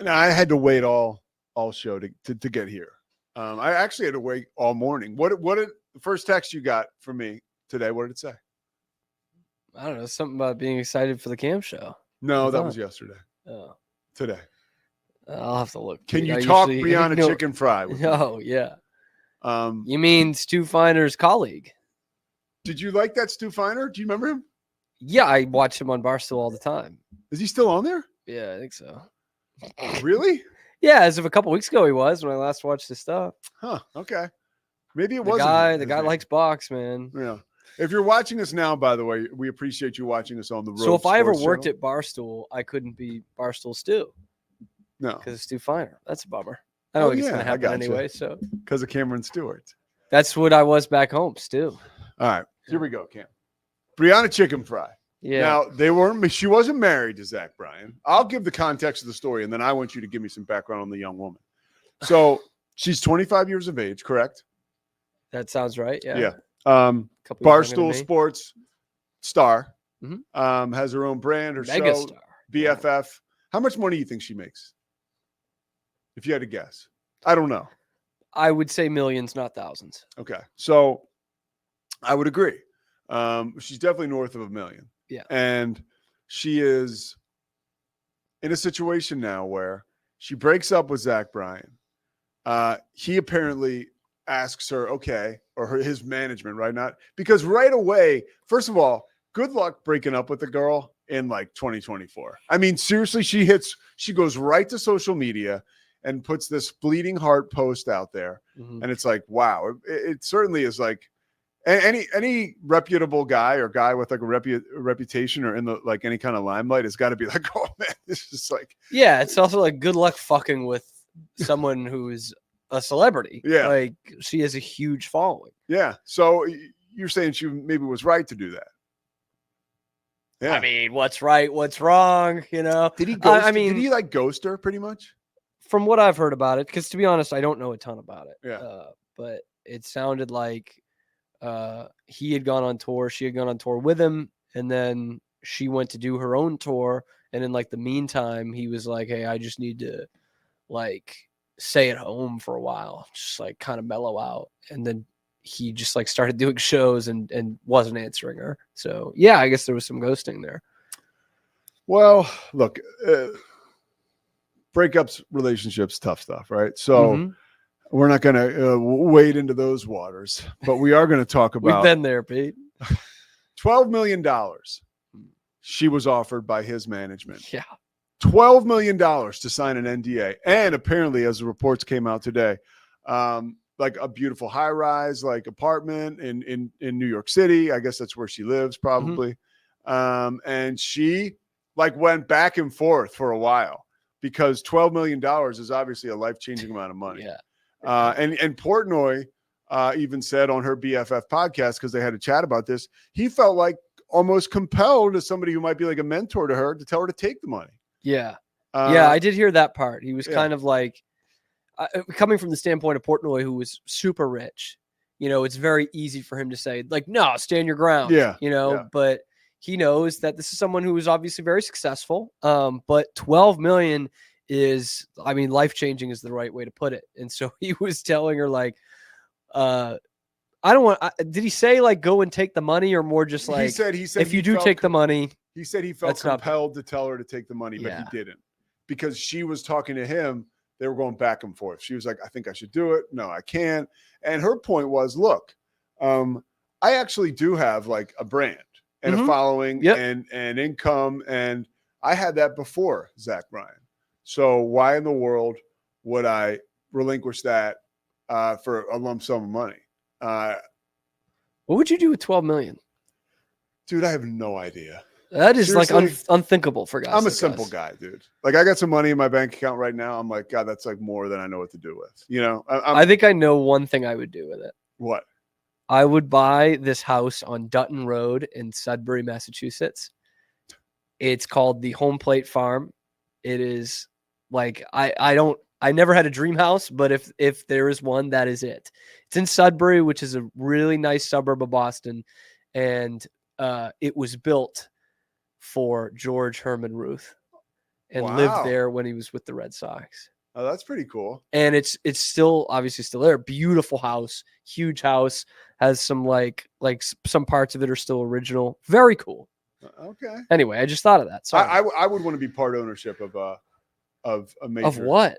Now, I had to wait all show to get here. I actually had to wait all morning. What did the first text you got from me today? What did it say? I don't know, something about being excited for the camp show. No, that was yesterday. Oh, today. I'll have to look. Can you talk Brianna Chickenfry with me? Oh, yeah. You mean Stu Finer's colleague? Did you like that Stu Finer? Do you remember him? Yeah, I watch him on Barstool all the time. Is he still on there? Yeah, I think so. Really? Yeah, as of a couple weeks ago, he was when I last watched his stuff. Huh. Okay. Maybe it the wasn't guy. him, The guy name. likes box, man. Yeah. If you're watching us now, by the way, we appreciate you watching us on the road. So if I ever worked at Barstool, I couldn't be Barstool Stu. No, because it's Stu Finer. That's a bummer. I don't think it's going to happen anyway. So because of Cameron Stewart. That's what I was back home, Stu. All right, here we go, Cam. Brianna Chickenfry. Yeah. Now she wasn't married to Zach Bryan. I'll give the context of the story, and then I want you to give me some background on the young woman. So she's 25 years of age, correct? That sounds right. Yeah. Yeah. Barstool Sports star. Mm-hmm. Has her own brand, her Mega show, star. BFF. Yeah. How much money do you think she makes? If you had to guess. I don't know. I would say millions, not thousands. Okay. So I would agree. She's definitely north of $1 million. Yeah. And she is in a situation now where she breaks up with Zach Bryan. He apparently asks her, his management, right? Not because right away, first of all, good luck breaking up with a girl in like 2024. I mean, seriously, she goes right to social media and puts this bleeding heart post out there. Mm-hmm. And it's like, wow, it certainly is like any reputable guy or guy with like a reputation or in the like any kind of limelight has got to be like, oh man, this is like, yeah. It's also like good luck fucking with someone who's a celebrity. Yeah. Like she has a huge following. Yeah. So you're saying she maybe was right to do that. Yeah. I mean, what's right? What's wrong? You know, did he ghost? Did he like ghost her pretty much? From what I've heard about it, because to be honest, I don't know a ton about it. Yeah. But it sounded like he had gone on tour. She had gone on tour with him. And then she went to do her own tour. And in like the meantime, he was like, hey, I just need to like stay at home for a while, just like kind of mellow out. And then he just like started doing shows and wasn't answering her. So yeah, I guess there was some ghosting there. Well, look, breakups, relationships, tough stuff, right? So we're not going to wade into those waters, but we are going to talk about. We've been there, Pete. $12 million she was offered by his management. Yeah. $12 million to sign an NDA. And apparently, as the reports came out today, like a beautiful high-rise like apartment in New York City. I guess that's where she lives probably. And she like went back and forth for a while because $12 million is obviously a life-changing amount of money. Yeah. And Portnoy even said on her BFF podcast, because they had a chat about this, he felt like almost compelled as somebody who might be like a mentor to her to tell her to take the money. Yeah. I did hear that part. He was kind of like, coming from the standpoint of Portnoy, who was super rich, you know, it's very easy for him to say like, no, stand your ground. Yeah. You know, but he knows that this is someone who is obviously very successful. But 12 million is, I mean, life-changing is the right way to put it. And so he was telling her like, I don't want, did he say like, go and take the money or more just like, he said if you do take the money, he said he felt compelled to tell her to take the money, but he didn't because she was talking to him. They were going back and forth. She was like, I think I should do it. No, I can't. And her point was, look, I actually do have like a brand and a following and income. And I had that before Zach Bryan. So why in the world would I relinquish that for a lump sum of money? What would you do with 12 million? Dude, I have no idea. That is like unthinkable for guys. I'm a simple guy, dude. Like I got some money in my bank account right now. I'm like, God, that's like more than I know what to do with. You know, I think I know one thing I would do with it. What? I would buy this house on Dutton Road in Sudbury, Massachusetts. It's called the Home Plate Farm. It is like, I never had a dream house, but if there is one, that is it. It's in Sudbury, which is a really nice suburb of Boston. And it was built for George Herman Ruth. and lived Wow. there when he was with the Red Sox. Oh, that's pretty cool. And it's still obviously still there. Beautiful house, huge house, has some some parts of it are still original. Very cool. Okay. Anyway, I just thought of that. Sorry. I would want to be part ownership of a major, of what?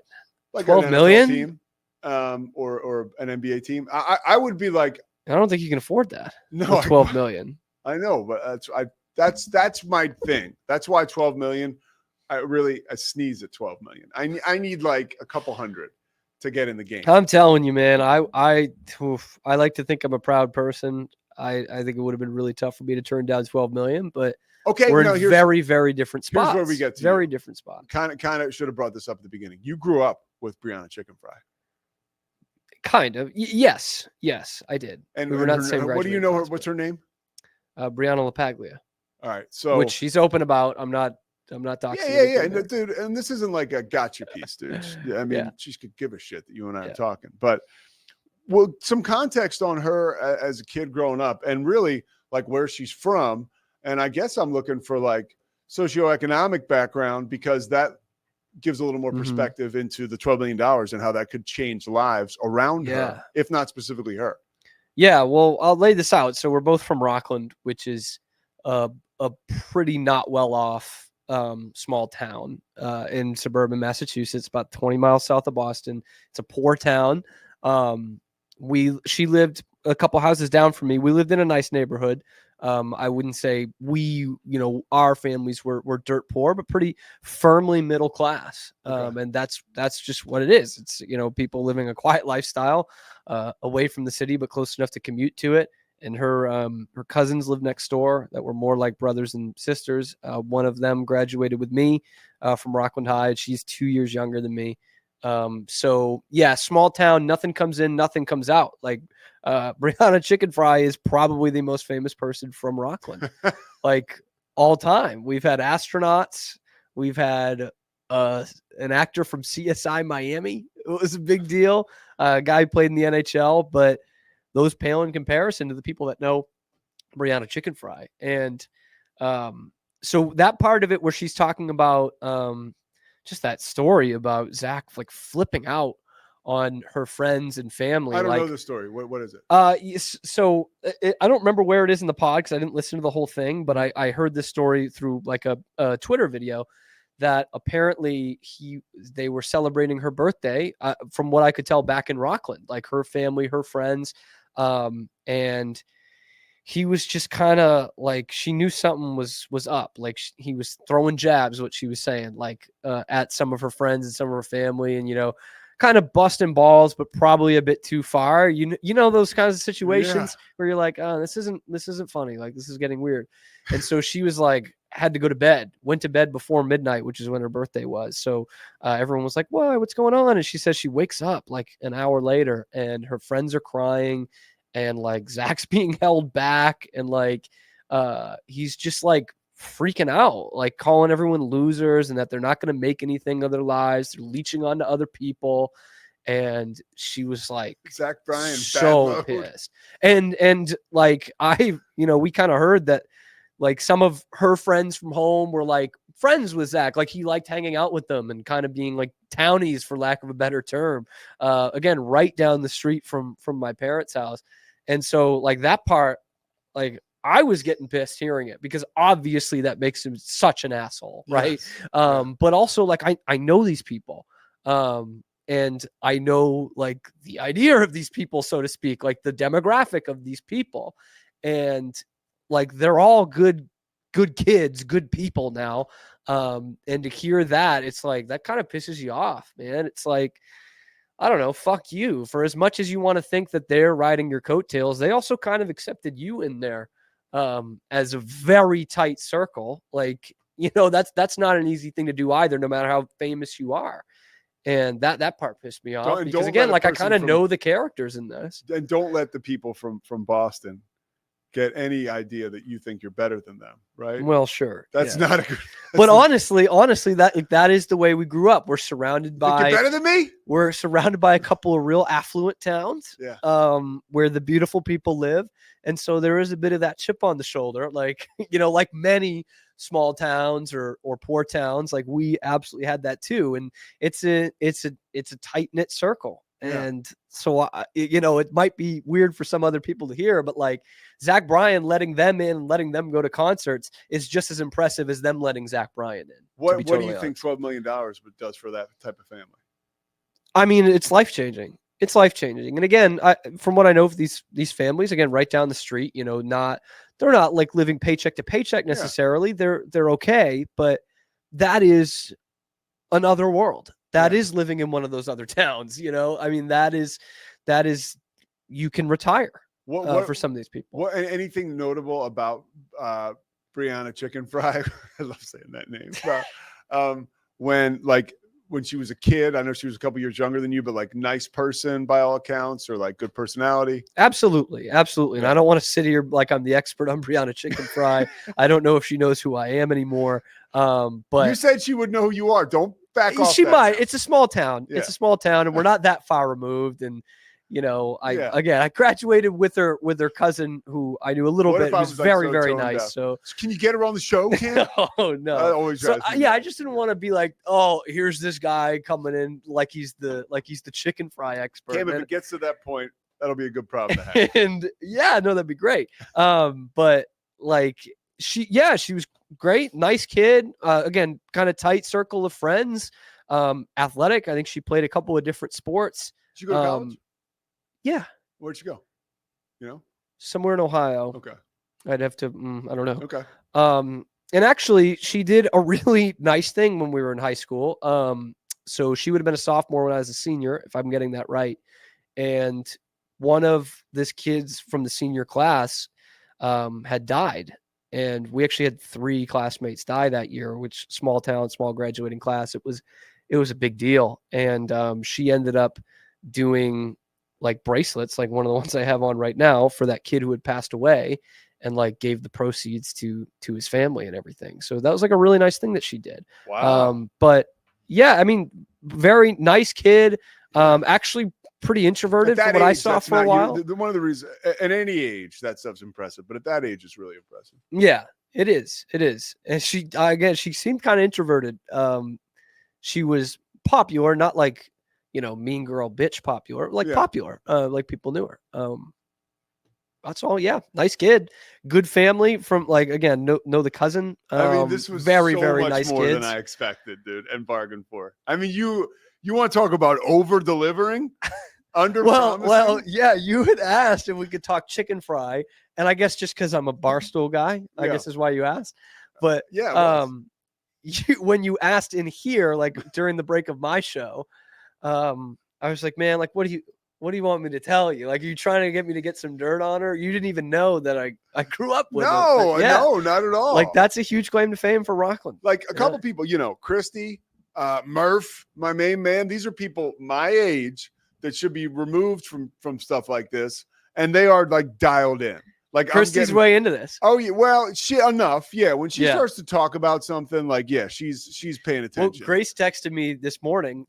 like 12 an million? NFL team, or an NBA team. I would be like, I don't think you can afford that. no, with 12 million. I know, but that's my thing. That's why 12 million. I sneeze at 12 million. I need like a couple hundred to get in the game. I'm telling you, man. I like to think I'm a proud person. I think it would have been really tough for me to turn down 12 million, but okay, we're in very, very different spots. Here's where we get to very different spots. Kind of should have brought this up at the beginning. You grew up with Brianna Chickenfry. Kind of. Yes, I did. And we were not the same. What do you know her? What's her name? Brianna LaPaglia. All right, so which she's open about. I'm not doxing. Yeah. And, dude, and this isn't like a gotcha piece, dude. I mean, she could give a shit that you and I are talking. But some context on her as a kid growing up, and really like where she's from. And I guess I'm looking for like socioeconomic background, because that gives a little more perspective into the $12 million and how that could change lives around her, if not specifically her. Yeah, well, I'll lay this out. So we're both from Rockland, which is a pretty not well off small town in suburban Massachusetts, about 20 miles south of Boston. It's a poor town. She lived a couple houses down from me. We lived in a nice neighborhood. I wouldn't say our families were dirt poor, but pretty firmly middle class. And that's just what it is. It's, people living a quiet lifestyle away from the city, but close enough to commute to it. And her cousins lived next door that were more like brothers and sisters. One of them graduated with me from Rockland High. She's 2 years younger than me. So yeah, small town, nothing comes in, nothing comes out. Like Brianna Chickenfry is probably the most famous person from Rockland, like all time. We've had astronauts. We've had an actor from CSI Miami. It was a big deal. A guy who played in the NHL, but those pale in comparison to the people that know Brianna Chickenfry. And so that part of it where she's talking about just that story about Zach like flipping out on her friends and family. I don't know the story. What is it? So I don't remember where it is in the pod because I didn't listen to the whole thing, but I heard this story through like a Twitter video that apparently they were celebrating her birthday from what I could tell back in Rockland, like her family, her friends. And he was just kind of like, she knew something was up. Like he was throwing jabs, what she was saying, like at some of her friends and some of her family, and, kind of busting balls, but probably a bit too far. You know, those kinds of situations where you're like, oh, this isn't funny. Like this is getting weird. And so she was like, had to go to bed, went to bed before midnight, which is when her birthday was. So everyone was like, whoa, what's going on? And she says she wakes up like an hour later and her friends are crying and like Zach's being held back. And like, he's just like freaking out, like calling everyone losers and that they're not going to make anything of their lives. They're leeching onto other people. And she was like, Zach Bryan, so pissed. And like, we kind of heard that like some of her friends from home were like friends with Zach. Like he liked hanging out with them and kind of being like townies, for lack of a better term. Again, right down the street from my parents' house. And so like that part, like I was getting pissed hearing it because obviously that makes him such an asshole. Right. Yes. But also like, I know these people. And I know like the idea of these people, so to speak, like the demographic of these people. And like, they're all good kids, good people now. And to hear that, it's like, that kind of pisses you off, man. It's like, I don't know, fuck you. For as much as you want to think that they're riding your coattails, they also kind of accepted you in there as a very tight circle. Like, that's not an easy thing to do either, no matter how famous you are. And that part pissed me off because again, like I kind of know the characters in this. And don't let the people from Boston get any idea that you think you're better than them, right? Well, sure. That's yeah. not a good. But honestly, that is the way we grew up. We're surrounded think you're by better than me. We're surrounded by a couple of real affluent towns, Yeah. where the beautiful people live, and so there is a bit of that chip on the shoulder, like like many small towns or poor towns, like we absolutely had that too, and it's a tight knit circle, Yeah. and so it might be weird for some other people to hear, but like Zach Bryan letting them in, letting them go to concerts is just as impressive as them letting Zach Bryan in. What do you think $12 million does for that type of family? I mean, it's life changing. It's life changing. And again, from what I know of these families, again, right down the street, they're not like living paycheck to paycheck necessarily. Yeah. They're okay, but that is another world. That is living in one of those other towns. I mean, that is you can retire for some of these people. Anything notable about Brianna Chickenfry? I love saying that name. When she was a kid, I know she was a couple years younger than you, but like nice person by all accounts, or like good personality. Absolutely. Absolutely. And I don't want to sit here like I'm the expert on Brianna Chickenfry. I don't know if she knows who I am anymore. But you said she would know who you are. Don't back off. She might. Now. It's a small town. Yeah. It's a small town, and we're not that far removed. And I graduated with her cousin, who I knew a little bit. Who's very, very nice. Up. So can you get her on the show, Cam? No. I always I just didn't want to be like, oh, here's this guy coming in like he's the chicken fry expert. Cam, if it gets to that point, that'll be a good problem to have. And that'd be great. But like she was great, nice kid. Again, kind of tight circle of friends. Athletic. I think she played a couple of different sports. Did you go to college? Yeah. Where'd you go? Somewhere in Ohio. Okay. I'd have to, I don't know. Okay. And actually she did a really nice thing when we were in high school. So she would have been a sophomore when I was a senior, if I'm getting that right. And one of this kids from the senior class, had died. And we actually had 3 classmates die that year, which small town, small graduating class. It was a big deal. And, she ended up doing like bracelets, like one of the ones I have on right now, for that kid who had passed away, and like gave the proceeds to his family and everything. So that was like a really nice thing that she did. Wow. But yeah, I mean, very nice kid. Actually pretty introverted from what I saw for a while. One of the reasons at any age that stuff's impressive, but at that age it's really impressive. Yeah, it is. It is. And she seemed kind of introverted. She was popular, not like, mean girl bitch popular, like popular, like people knew her. That's all. Yeah. Nice kid, good family from like, again, know the cousin. I mean, this was very, so very much nice more kids than I expected, dude, and bargained for. I mean, you want to talk about over delivering, under promising? Well, yeah, you had asked if we could talk chicken fry, and I guess just because I'm a Barstool guy, I guess is why you asked. But when you asked in here, like during the break of my show, I was like, man, like, what do you want me to tell you? Like, are you trying to get me to get some dirt on her? You didn't even know that I grew up with her. No, not at all. Like, that's a huge claim to fame for Rockland. Like a couple people, Christy, Murph, my main man. These are people my age that should be removed from stuff like this, and they are like dialed in. Like Christy's way into this. Oh yeah, well, she enough. Yeah, when she starts to talk about something, like she's paying attention. Well, Grace texted me this morning.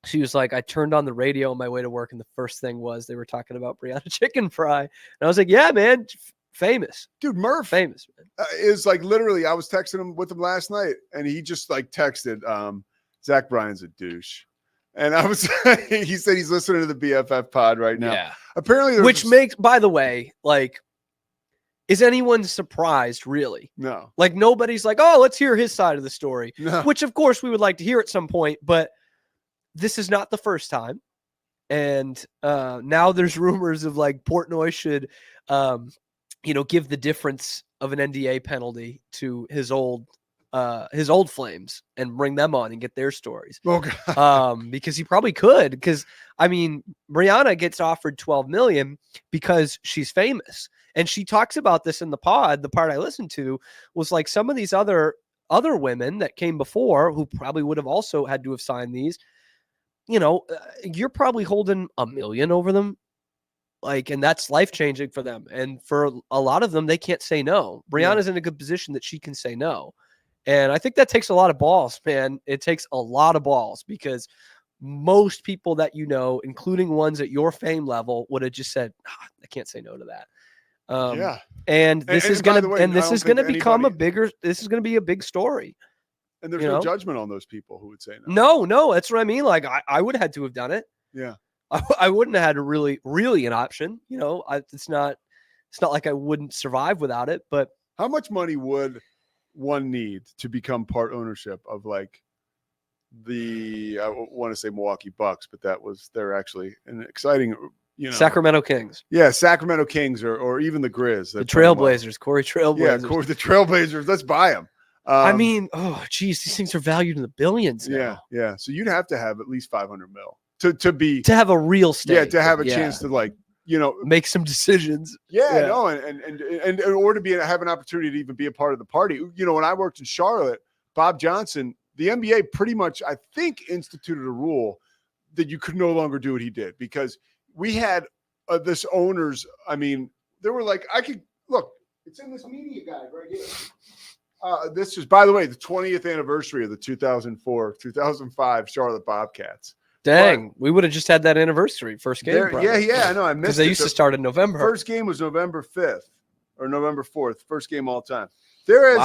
She was like, I turned on the radio on my way to work, and the first thing was they were talking about Brianna Chickenfry, and I was like, yeah, man, famous, dude. Murph, famous, man. Is like literally. I was texting him with him last night, and he just like texted, Zach Bryan's a douche. And I was, he said he's listening to the BFF pod right now. Yeah. Apparently, which makes, by the way, like, is anyone surprised, really? No. Like, nobody's like, oh, let's hear his side of the story. No. Which, of course, we would like to hear at some point, but this is not the first time. And now there's rumors of like Portnoy should, give the difference of an NDA penalty to his old flames and bring them on and get their stories. Oh, God. Because he probably could. Because I mean, Brianna gets offered $12 million because she's famous, and she talks about this in the pod. The part I listened to was like some of these other women that came before who probably would have also had to have signed these. You're probably holding $1 million over them. Like, and that's life changing for them. And for a lot of them, they can't say no. Brianna's in a good position that she can say no. And I think that takes a lot of balls, man. It takes a lot of balls because most people that you know, including ones at your fame level, would have just said, I can't say no to that. Yeah. And this is by going the to, way, and this I is don't going to think become anybody- this is going to be a big story. And there's you no know? judgment on those people who would say no. No, that's what I mean. Like I would have had to have done it. Yeah. I wouldn't have had really an option. You know, it's not like I wouldn't survive without it. But How much money would one need to become part ownership of like I want to say Milwaukee Bucks, but they're actually an exciting, Sacramento Kings. Yeah, Sacramento Kings or even the Grizz. The Trailblazers, Corey Trailblazers. Yeah, the Trailblazers. Let's buy them. I mean, oh, geez, these things are valued in the billions now. Yeah. So you'd have to have at least 500 mil to have a real stake. Yeah, to have a chance to make some decisions. No, and in order to have an opportunity to even be a part of the party. When I worked in Charlotte, Bob Johnson, the NBA pretty much, I think, instituted a rule that you could no longer do what he did because we had this owners. I mean, there were like, I could look. It's in this media guide right here. This is, by the way, the 20th anniversary of the 2004-2005 Charlotte Bobcats. Dang, we would have just had that anniversary first game. I know. I missed it. Because they used to start in November. First game was November 5th or November 4th. First game all time. There is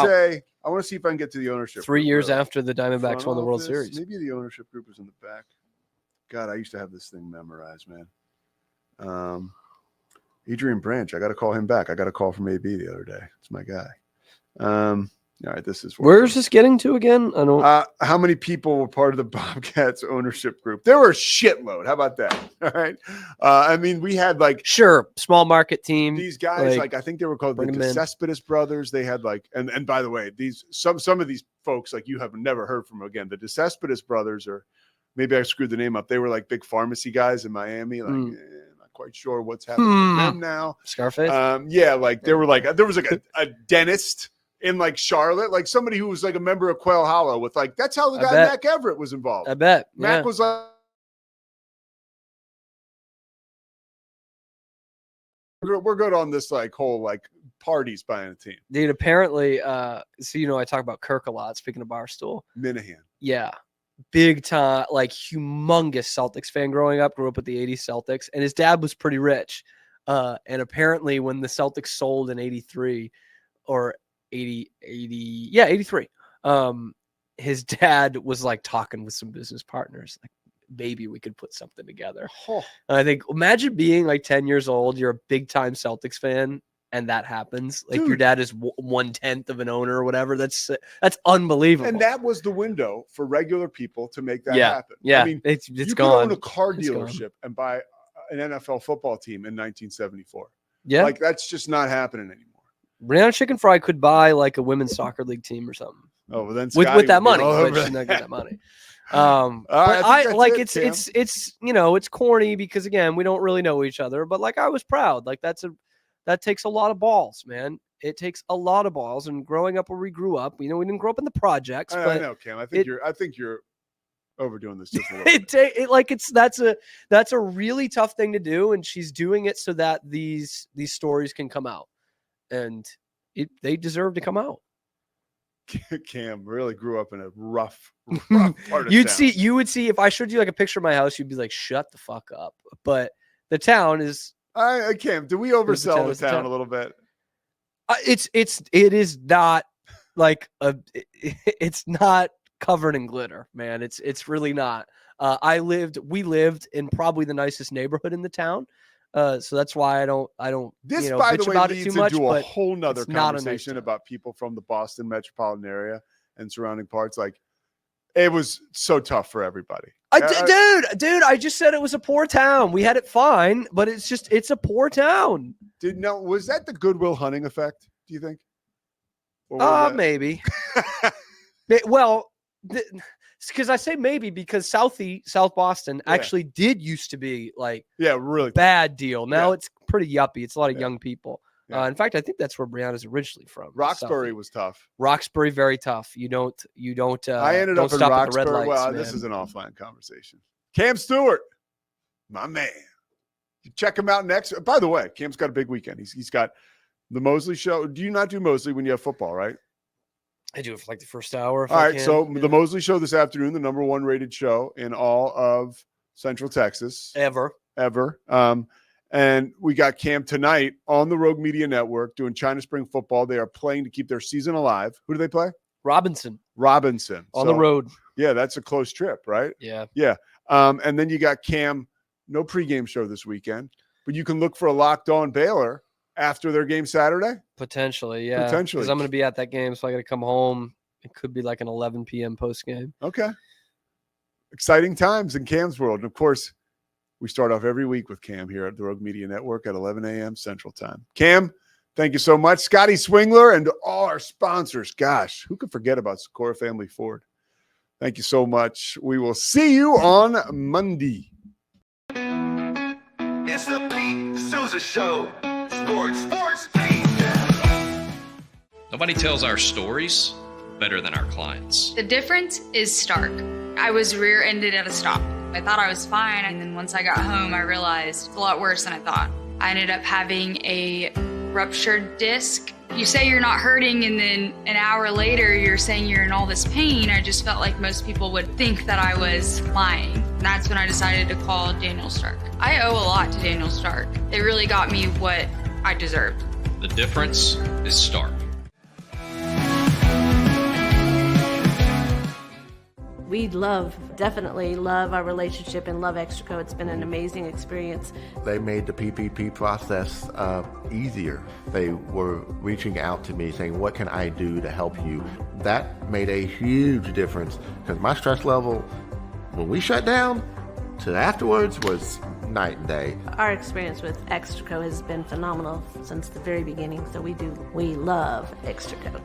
I want to see if I can get to the ownership. 3 years after the Diamondbacks won the World Series. Maybe the ownership group is in the back. God, I used to have this thing memorized, man. Adrian Branch. I got to call him back. I got a call from AB the other day. It's my guy. All right, this is where's this getting to again? I don't. How many people were part of the Bobcats ownership group? There were a shitload. How about that? All right. I mean, we had small market team. These guys, I think they were called the Cespedes brothers. They had and by the way, some of these folks you have never heard from again. The Cespedes brothers, or maybe I screwed the name up. They were big pharmacy guys in Miami. Not quite sure what's happening with them now. Scarface. There was a dentist in Charlotte, somebody who was a member of Quail Hollow with that's how the guy Mac Everett was involved. I bet. Mac was we're good on this whole parties buying a team. Dude, apparently, I talk about Kirk a lot, speaking of Barstool. Minahan. Yeah. Big time, humongous Celtics fan growing up, grew up with the 80s Celtics, and his dad was pretty rich. And apparently when the Celtics sold in 83 or 83. His dad was talking with some business partners, maybe we could put something together. And I think, imagine being 10 years old, you're a big time Celtics fan, and that happens. Dude. Your dad is 1/10 of an owner or whatever. That's unbelievable. And that was the window for regular people to make that happen. Yeah, I mean, it's you gone. could own a car dealership and buy an NFL football team in 1974. Yeah, that's just not happening anymore. Brianna Chickenfry could buy a women's soccer league team or something. Oh, well then with that money, but she's not getting that money. It's corny because again, we don't really know each other, but I was proud. That takes a lot of balls, man. It takes a lot of balls. And growing up where we grew up, we didn't grow up in the projects. I know, Cam. I think you're overdoing this just a little bit. That's a really tough thing to do, and she's doing it so that these stories can come out, and they deserve to come out. Cam really grew up in a rough part of town. You would see if I showed you a picture of my house, you'd be like, "Shut the fuck up." But the town is. Cam, do we oversell the town a little bit? It is not it's not covered in glitter, man. It's really not. We lived in probably the nicest neighborhood in the town. So that's why I don't this bitch by the way about leads it too much, into a but whole nother conversation nice about people from the Boston metropolitan area and surrounding parts. It was so tough for everybody. Dude, I just said it was a poor town. We had it fine, but it's a poor town. Was that the Goodwill Hunting effect, do you think? Maybe. Well, because I say maybe because South Boston actually did used to be really bad deal. Now it's pretty yuppie. It's a lot of young people. Yeah. In fact, I think that's where Brianna's originally from. Roxbury was tough. Roxbury, very tough. You don't. I ended up in Roxbury. Lights, this is an offline conversation. Cam Stewart, my man. Check him out next. By the way, Cam's got a big weekend. He's got the Mosley show. Do you not do Mosley when you have football, right? I do it for like the first hour. All right. So the Mosley show this afternoon, the number 1 rated show in all of Central Texas. Ever. And we got Cam tonight on the Rogue Media Network doing China Spring football. They are playing to keep their season alive. Who do they play? Robinson. On the road. Yeah, that's a close trip, right? Yeah. Yeah. And then you got Cam, no pregame show this weekend, but you can look for a Locked On Baylor after their game Saturday? Potentially, yeah. Potentially. Because I'm going to be at that game, so I got to come home. It could be like an 11 p.m. post game. Okay. Exciting times in Cam's world. And, of course, we start off every week with Cam here at the Rogue Media Network at 11 a.m. Central Time. Cam, thank you so much. Scotty Swingler and all our sponsors. Gosh, who could forget about Socorro Family Ford? Thank you so much. We will see you on Monday. It's the Pete Sousa Show. Sports, Pete. Nobody tells our stories better than our clients. The difference is stark. I was rear-ended at a stop. I thought I was fine, and then once I got home, I realized it's a lot worse than I thought. I ended up having a ruptured disc. You say you're not hurting, and then an hour later, you're saying you're in all this pain. I just felt like most people would think that I was lying. And that's when I decided to call Daniel Stark. I owe a lot to Daniel Stark. They really got me what I deserved. The difference is stark. We definitely love our relationship and love Extraco. It's been an amazing experience. They made the PPP process easier. They were reaching out to me saying, what can I do to help you? That made a huge difference because my stress level, when we shut down, to afterwards was night and day. Our experience with Extraco has been phenomenal since the very beginning, so we love Extraco.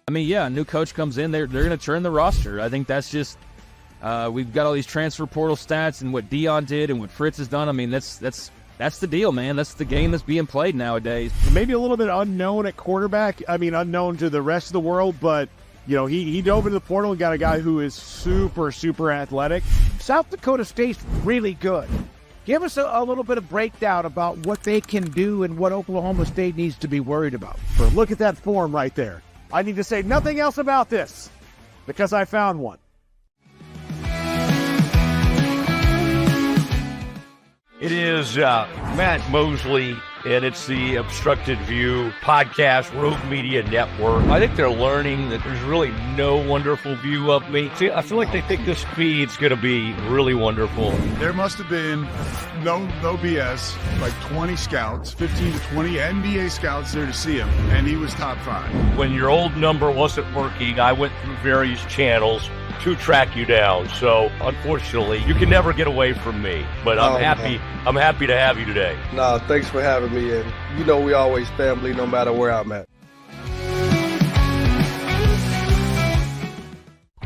I mean, yeah, a new coach comes in, they're going to turn the roster. I think that's just we've got all these transfer portal stats and what Dion did and what Fritz has done. I mean, that's the deal, man. That's the game that's being played nowadays. Maybe a little bit unknown at quarterback. I mean, unknown to the rest of the world, but you know, he dove into the portal and got a guy who is super, super athletic. South Dakota State's really good. Give us a little bit of breakdown about what they can do and what Oklahoma State needs to be worried about. Look at that form right there. I need to say nothing else about this because I found one. It is Matt Mosley, and it's the Obstructed View podcast, Rogue Media Network. I think they're learning that there's really no wonderful view of me. See, I feel like they think this feed's going to be really wonderful. There must have been no BS, like 20 scouts, 15 to 20 NBA scouts there to see him, and he was top 5. When your old number wasn't working, I went through various channels to track you down. So unfortunately, you can never get away from me. But I'm happy. Man. I'm happy to have you today. No, thanks for having me. And you know, we always family, no matter where I'm at.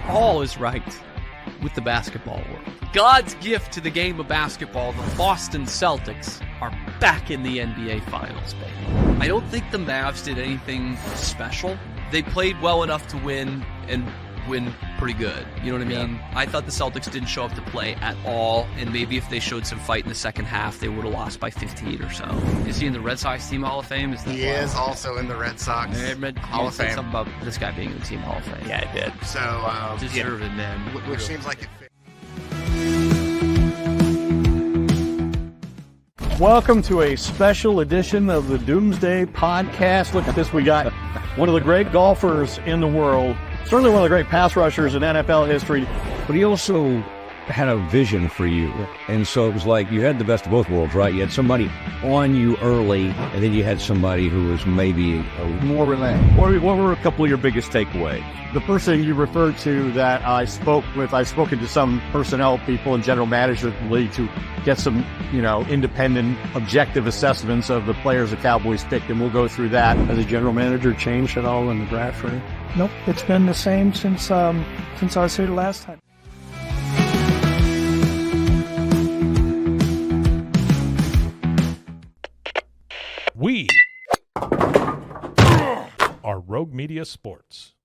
All is right with the basketball world. God's gift to the game of basketball, the Boston Celtics are back in the NBA Finals, baby. I don't think the Mavs did anything special. They played well enough to win and win pretty good. You know what I mean? Yeah. I thought the Celtics didn't show up to play at all, and maybe if they showed some fight in the second half, they would have lost by 15 or so. Is he in the Red Sox Team Hall of Fame? He is also in the Red Sox Hall of Fame. Something about this guy being in the Team Hall of Fame. Yeah, I did. So, deserving, man. Which seems like it fits. Welcome to a special edition of the Doomsday Podcast. Look at this. We got one of the great golfers in the world, certainly one of the great pass rushers in NFL history. But he also had a vision for you. And so it was like you had the best of both worlds, right? You had somebody on you early, and then you had somebody who was maybe more relaxed. What were a couple of your biggest takeaways? The person you referred to that I spoke with, I've spoken to some personnel people and general managers of the league to get some, independent, objective assessments of the players the Cowboys picked, and we'll go through that. Has the general manager changed at all in the draft for you? Nope, it's been the same since I was here the last time. We are Rogue Media Sports.